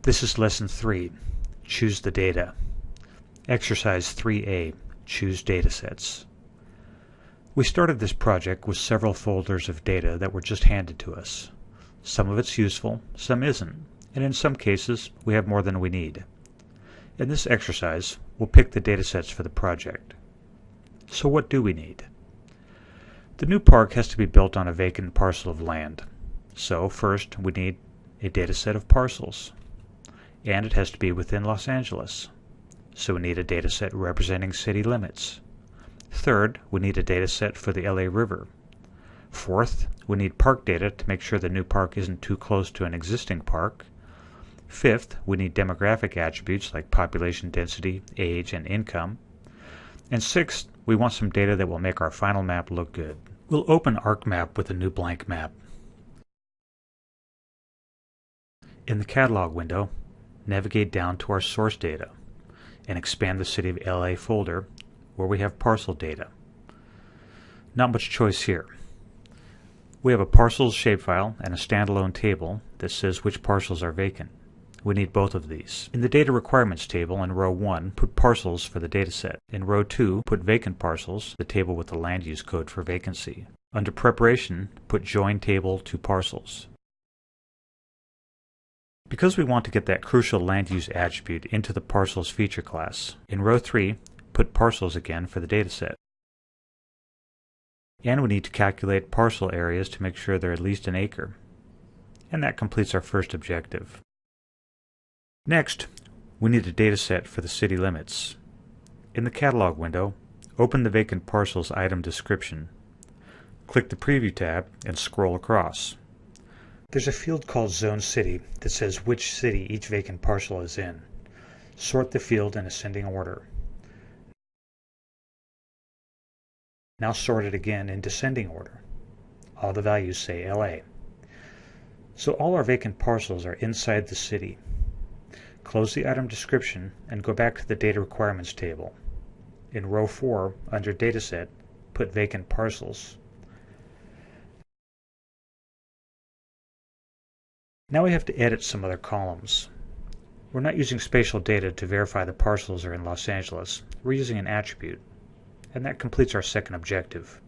This is Lesson 3, Choose the Data. Exercise 3A, Choose Datasets. We started this project with several folders of data that were just handed to us. Some of it's useful, some isn't, and in some cases we have more than we need. In this exercise, we'll pick the datasets for the project. So what do we need? The new park has to be built on a vacant parcel of land. So first we need a dataset of parcels. And it has to be within Los Angeles. So we need a dataset representing city limits. Third, we need a dataset for the LA River. Fourth, we need park data to make sure the new park isn't too close to an existing park. Fifth, we need demographic attributes like population density, age, and income. And sixth, we want some data that will make our final map look good. We'll open ArcMap with a new blank map. In the Catalogue window, navigate down to our source data and expand the City of LA folder where we have parcel data. Not much choice here. We have a parcels shapefile and a standalone table that says which parcels are vacant. We need both of these. In the Data Requirements table in row 1, put parcels for the dataset. In row 2, put vacant parcels, the table with the land use code for vacancy. Under Preparation, put Join Table to Parcels. Because we want to get that crucial land use attribute into the Parcels feature class, in row 3, put parcels again for the dataset. And we need to calculate parcel areas to make sure they're at least an acre. And that completes our first objective. Next, we need a dataset for the city limits. In the Catalog window, open the vacant parcels item description. Click the Preview tab and scroll across. There's a field called Zone City that says which city each vacant parcel is in. Sort the field in ascending order. Now sort it again in descending order. All the values say LA. So all our vacant parcels are inside the city. Close the item description and go back to the Data Requirements table. In row 4, under Dataset, put vacant parcels. Now we have to edit some other columns. We're not using spatial data to verify the parcels are in Los Angeles. We're using an attribute. And that completes our second objective.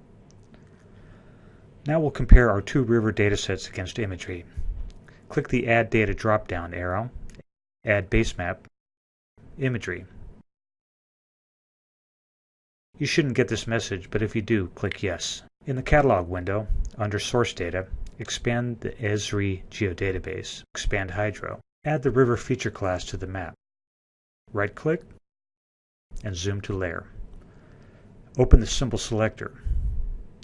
Now we'll compare our two river datasets against Imagery. Click the Add Data drop-down arrow, add base map, Imagery. You shouldn't get this message, but if you do, click Yes. In the Catalog window, under Source Data, expand the Esri geodatabase, expand Hydro. Add the river feature class to the map. Right-click and zoom to Layer. Open the symbol selector.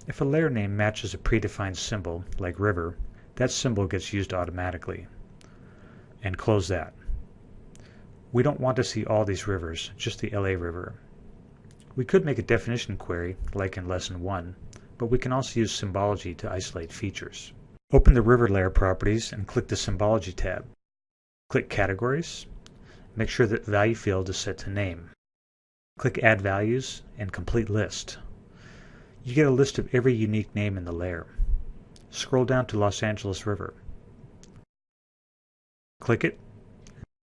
If a layer name matches a predefined symbol, like river, that symbol gets used automatically. And close that. We don't want to see all these rivers, just the LA River. We could make a definition query, like in Lesson 1, but we can also use Symbology to isolate features. Open the river layer properties and click the Symbology tab. Click Categories. Make sure that the value field is set to name. Click Add Values and Complete List. You get a list of every unique name in the layer. Scroll down to Los Angeles River. Click it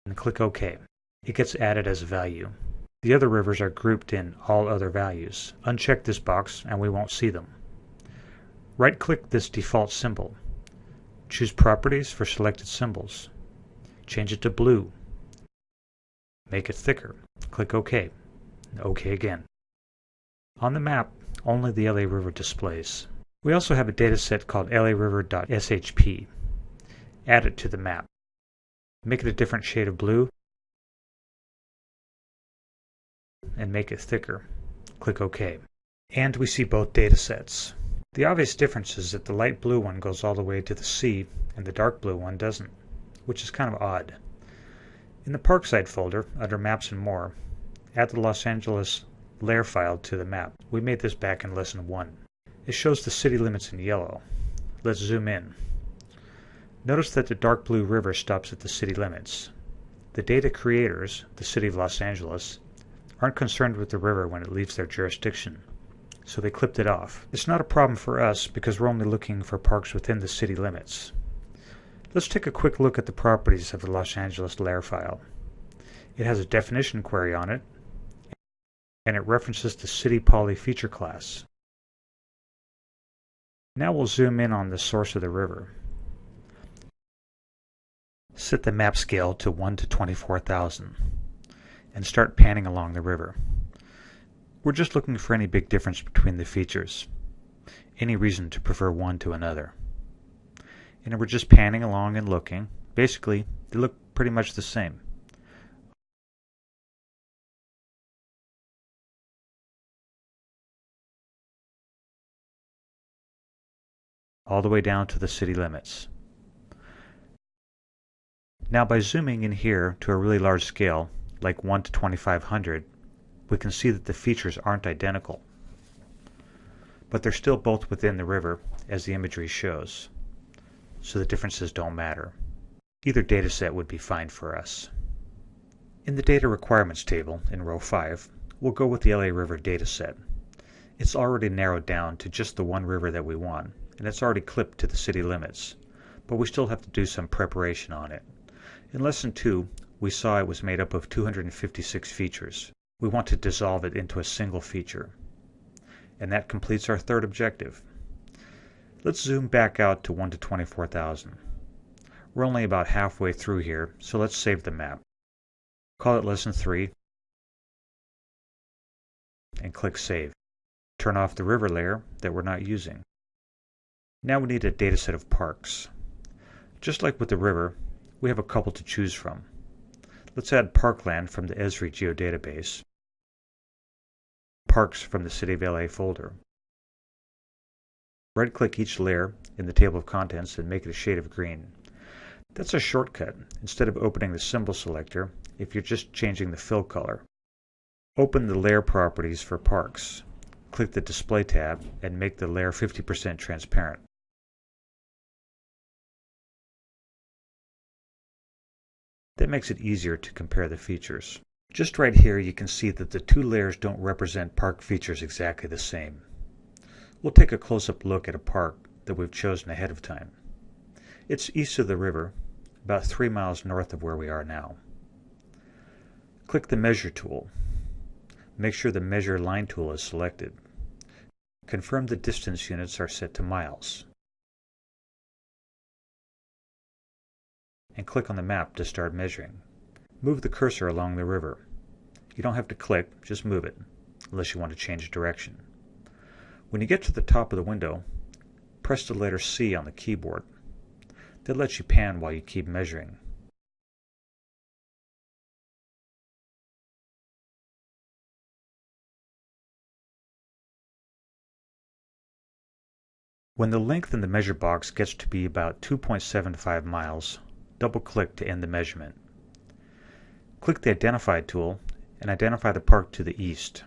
and click OK. It gets added as a value. The other rivers are grouped in All Other Values. Uncheck this box and we won't see them. Right-click this default symbol. Choose Properties for selected symbols. Change it to blue. Make it thicker. Click OK. OK again. On the map, only the LA River displays. We also have a dataset called LARiver.shp. Add it to the map. Make it a different shade of blue and make it thicker. Click OK. And we see both datasets. The obvious difference is that the light blue one goes all the way to the sea and the dark blue one doesn't, which is kind of odd. In the Parkside folder, under Maps and More, add the Los Angeles layer file to the map. We made this back in Lesson 1. It shows the city limits in yellow. Let's zoom in. Notice that the dark blue river stops at the city limits. The data creators, the City of Los Angeles, aren't concerned with the river when it leaves their jurisdiction, so they clipped it off. It's not a problem for us because we're only looking for parks within the city limits. Let's take a quick look at the properties of the Los Angeles layer file. It has a definition query on it, and it references the City Poly feature class. Now we'll zoom in on the source of the river. Set the map scale to 1 to 24,000 and start panning along the river. We're just looking for any big difference between the features, any reason to prefer one to another. And we're just panning along and looking. Basically, they look pretty much the same. All the way down to the city limits. Now by zooming in here to a really large scale, like 1 to 2500, we can see that the features aren't identical. But they're still both within the river, as the imagery shows. So the differences don't matter. Either dataset would be fine for us. In the Data Requirements table, in row 5, we'll go with the LA River dataset. It's already narrowed down to just the one river that we want, and it's already clipped to the city limits, but we still have to do some preparation on it. In Lesson 2, we saw it was made up of 256 features. We want to dissolve it into a single feature. And that completes our third objective. Let's zoom back out to 1 to 24,000. We're only about halfway through here, so let's save the map. Call it Lesson 3, and click Save. Turn off the river layer that we're not using. Now we need a dataset of parks. Just like with the river, we have a couple to choose from. Let's add Parkland from the Esri geodatabase, Parks from the City of LA folder. Right-click each layer in the table of contents and make it a shade of green. That's a shortcut instead of opening the symbol selector if you're just changing the fill color. Open the layer properties for Parks. Click the Display tab and make the layer 50% transparent. That makes it easier to compare the features. Just right here you can see that the two layers don't represent park features exactly the same. We'll take a close-up look at a park that we've chosen ahead of time. It's east of the river, about 3 miles north of where we are now. Click the Measure tool. Make sure the Measure Line tool is selected. Confirm the distance units are set to miles. And click on the map to start measuring. Move the cursor along the river. You don't have to click, just move it, unless you want to change direction. When you get to the top of the window, press the letter C on the keyboard. That lets you pan while you keep measuring. When the length in the measure box gets to be about 2.75 miles, double-click to end the measurement. Click the Identify tool and identify the park to the east.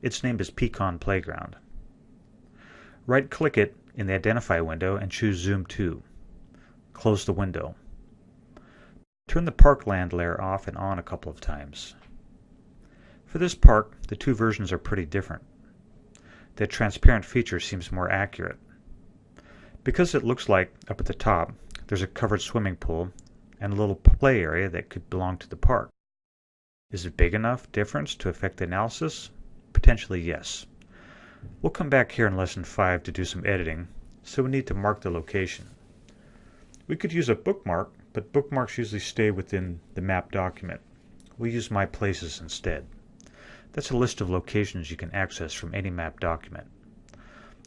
Its name is Pecan Playground. Right-click it in the Identify window and choose Zoom to. Close the window. Turn the Parkland layer off and on a couple of times. For this park, the two versions are pretty different. The transparent feature seems more accurate. Because it looks like, up at the top, there's a covered swimming pool and a little play area that could belong to the park. Is it big enough difference to affect the analysis? Potentially yes. We'll come back here in Lesson 5 to do some editing, so we need to mark the location. We could use a bookmark, but bookmarks usually stay within the map document. We'll use My Places instead. That's a list of locations you can access from any map document.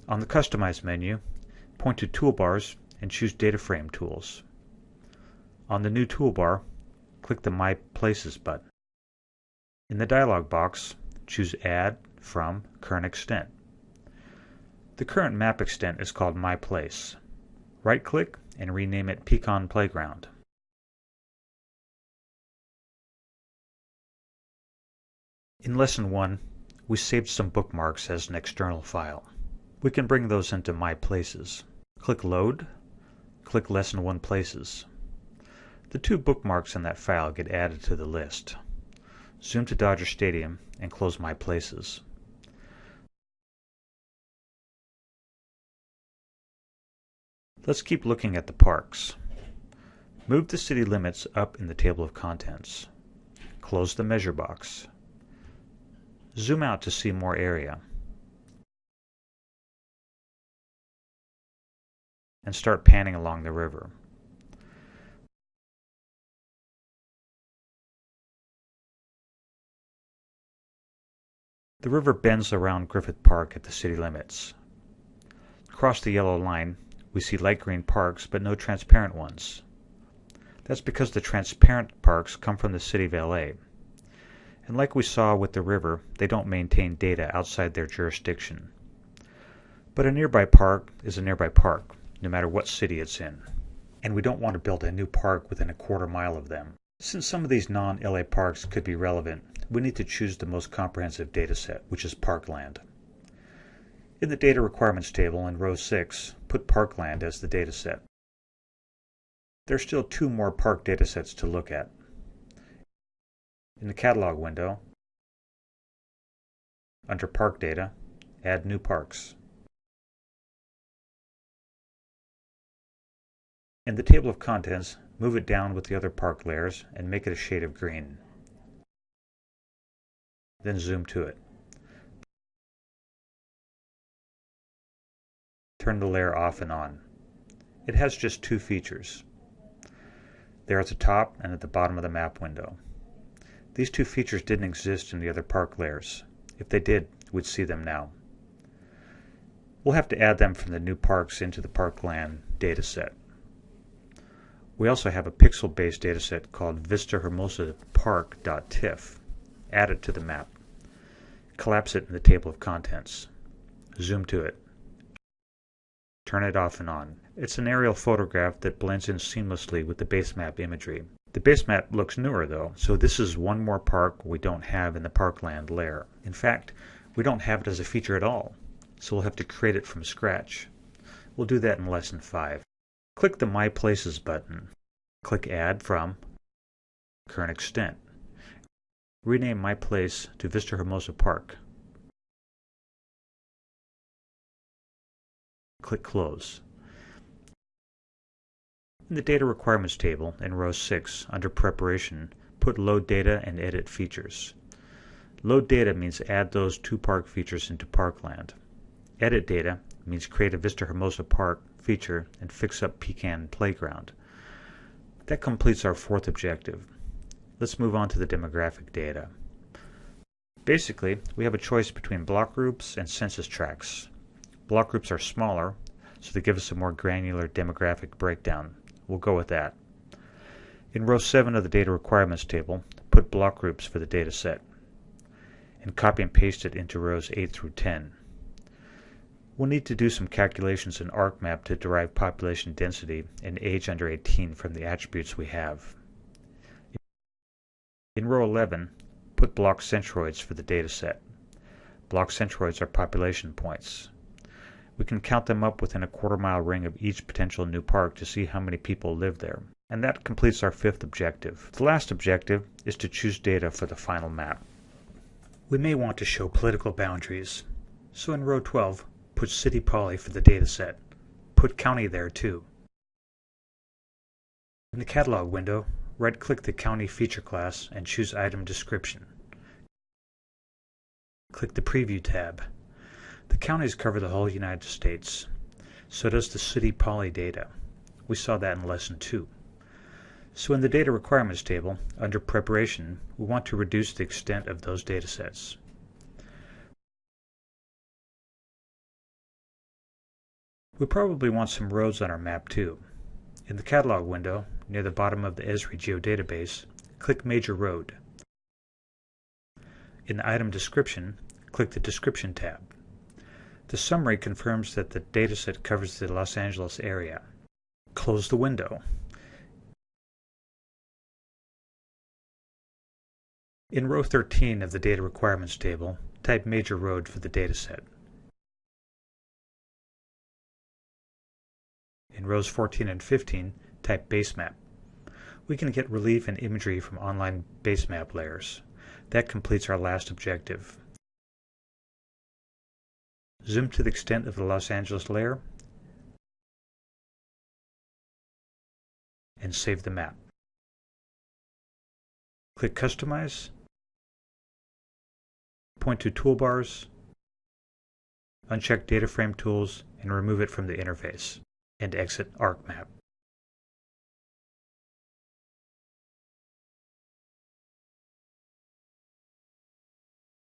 On the Customize menu, point to Toolbars and choose Data Frame Tools. On the new toolbar, click the My Places button. In the dialog box, choose Add from Current Extent. The current map extent is called My Place. Right-click and rename it Pecan Playground. In Lesson 1, we saved some bookmarks as an external file. We can bring those into My Places. Click Load, click Lesson 1 Places. The two bookmarks in that file get added to the list. Zoom to Dodger Stadium and close My Places. Let's keep looking at the parks. Move the city limits up in the table of contents. Close the measure box. Zoom out to see more area. And start panning along the river. The river bends around Griffith Park at the city limits. Across the yellow line, we see light green parks, but no transparent ones. That's because the transparent parks come from the City of LA. And like we saw with the river, they don't maintain data outside their jurisdiction. But a nearby park is a nearby park, no matter what city it's in. And we don't want to build a new park within a quarter mile of them. Since some of these non-LA parks could be relevant, we need to choose the most comprehensive data set, which is parkland. In the Data Requirements table in row 6, put parkland as the data set. There are still 2 more park datasets to look at. In the Catalogue window, under Park Data, add new parks. In the table of contents, move it down with the other park layers and make it a shade of green. Then zoom to it. Turn the layer off and on. It has just 2 features. They're at the top and at the bottom of the map window. These 2 features didn't exist in the other park layers. If they did, we'd see them now. We'll have to add them from the new parks into the parkland dataset. We also have a pixel-based dataset called Vista Hermosa Park.tif added to the map. Collapse it in the table of contents. Zoom to it. Turn it off and on. It's an aerial photograph that blends in seamlessly with the base map imagery. The base map looks newer though, so this is one more park we don't have in the parkland layer. In fact, we don't have it as a feature at all, so we'll have to create it from scratch. We'll do that in lesson 5. Click the My Places button. Click Add from Current Extent. Rename My Place to Vista Hermosa Park. Click Close. In the Data Requirements table in row 6, under Preparation, put Load Data and Edit Features. Load Data means add those 2 park features into Parkland. Edit Data means create a Vista Hermosa Park feature and fix up Pecan Playground. That completes our 4th objective. Let's move on to the demographic data. Basically, we have a choice between block groups and census tracts. Block groups are smaller, so they give us a more granular demographic breakdown. We'll go with that. In row 7 of the Data Requirements table, put block groups for the data set, and copy and paste it into rows 8 through 10. We'll need to do some calculations in ArcMap to derive population density and age under 18 from the attributes we have. In row 11, put block centroids for the data set. Block centroids are population points. We can count them up within a quarter-mile ring of each potential new park to see how many people live there. And that completes our 5th objective. The last objective is to choose data for the final map. We may want to show political boundaries. So in row 12, put City Poly for the data set. Put County there too. In the Catalog window, right-click the County feature class and choose Item Description. Click the Preview tab. The counties cover the whole United States. So does the City Poly data. We saw that in Lesson 2. So in the Data Requirements table, under Preparation, we want to reduce the extent of those datasets. We probably want some roads on our map too. In the Catalog window, near the bottom of the Esri geodatabase, click Major Road. In the Item Description, click the Description tab. The summary confirms that the dataset covers the Los Angeles area. Close the window. In row 13 of the Data Requirements table, type Major Road for the dataset. In rows 14 and 15, type Basemap. We can get relief and imagery from online basemap layers. That completes our last objective. Zoom to the extent of the Los Angeles layer and save the map. Click Customize, point to Toolbars, uncheck Data Frame Tools and remove it from the interface, and exit ArcMap.